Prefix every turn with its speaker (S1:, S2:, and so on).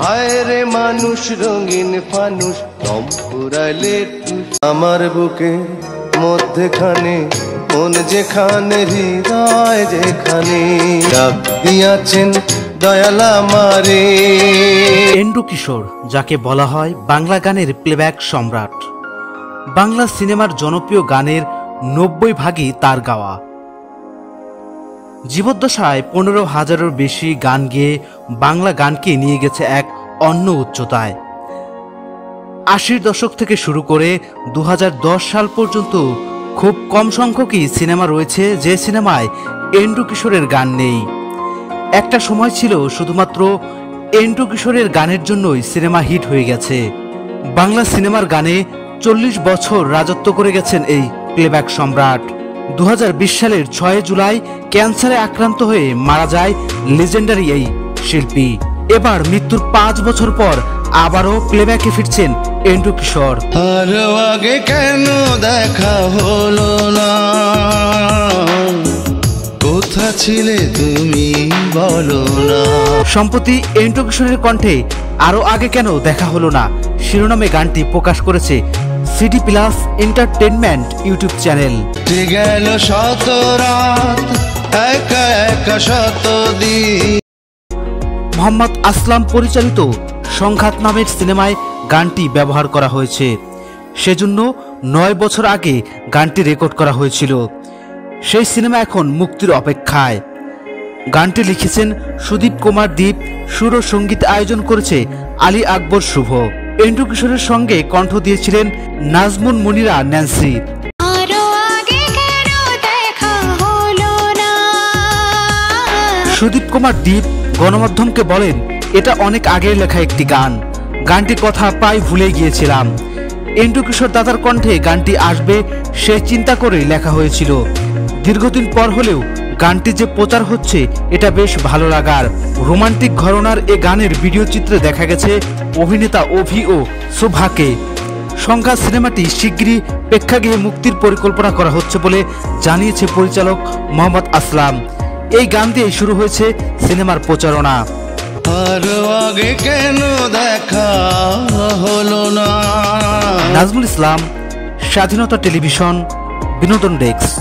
S1: হায় রে মানুষ রঙিন ফানুষ দম ফুরাইলে আমার বুকে মধ্যখানে মন যেখানে হৃদয় যেখানে ডাক দিয়াছেন দয়ালা মারে।
S2: এন্ড্রু কিশোর, যাকে বলা হয় বাংলা গানের প্লেব্যাক সম্রাট। বাংলা সিনেমার জনপ্রিয় গানের 90% তার গাওয়া। জীবদ্দশায় 15,000-এর বেশি গান গেয়ে বাংলা গানকে নিয়ে গেছে এক অন্য উচ্চতায়। 80-র দশক থেকে শুরু করে 2010 সাল পর্যন্ত খুব কম সংখ্যকই সিনেমা রয়েছে যে সিনেমায় এন্ড্রু কিশোরের গান নেই। একটা সময় ছিল শুধুমাত্র এন্ড্রু কিশোরের গানের জন্যই সিনেমা হিট হয়ে গেছে। বাংলা সিনেমার গানে 40 বছর রাজত্ব করে গেছেন এই প্লেব্যাক সম্রাট। 2020 সালের 6 জুলাই ক্যান্সারে আক্রান্ত হয়ে মারা যায় লেজেন্ডারি এই শিল্পী। এবার মৃত্যুর 5 বছর পর আবারও প্লেব্যাকে ফিরছেন এন্ড্রু কিশোর।
S1: আর আগে কেন দেখা হলো না, কোথা ছিলে তুমি বলো না।
S2: সম্প্রতি এন্ড্রু কিশোরের কণ্ঠে আরো আগে কেন দেখা হলো না শিরোনামে গানটি প্রকাশ করেছে CD plus entertainment YouTube channel.
S1: গেল শত রাত একা একা শত দিন।
S2: মোহাম্মদ আসলাম পরিচালিত সংঘাত নামের সিনেমায় গানটি ব্যবহার করা হয়েছে। সেজন্য 9 বছর আগে গানটি রেকর্ড করা হয়েছিল। সেই সিনেমা এখন মুক্তির অপেক্ষায়। গানটি লিখেছেন সুদীপ কুমার দীপ, সুর ও সঙ্গীত আয়োজন করেছে আলী আকবর শুভ। এন্ড্রু কিশোরের সঙ্গে কণ্ঠ দিয়েছিলেন নাজমুন মুনিরা ন্যান্সি। সুদীপ কুমার দীপ গণমাধ্যমকে বলেন, এটা অনেক আগের লেখা একটি গান, গানটির কথা প্রায় ভুলে গিয়েছিলাম। এন্ড্রু কিশোর দাদার কণ্ঠে গানটি আসবে সে চিন্তা করে লেখা হয়েছিল। দীর্ঘদিন পর হলেও গানটি যে প্রচার হচ্ছে এটা বেশ ভালো লাগার। রোমান্টিক ঘরানার এ গানের ভিডিও চিত্রে দেখা গেছে অভিনেতা অভি ও শোভাকে। সংঘাত সিনেমাটি শিগগিরই প্রেক্ষাগৃহে মুক্তির পরিকল্পনা করা হচ্ছে বলে জানিয়েছে পরিচালক মোহাম্মদ আসলাম। এই গান দিয়ে শুরু হয়েছে সিনেমার প্রচারণা।
S1: আর আগে কেন দেখা হলো না।
S2: নাজমুল ইসলাম, স্বাধীনতা টেলিভিশন, বিনোদন ডেস্ক।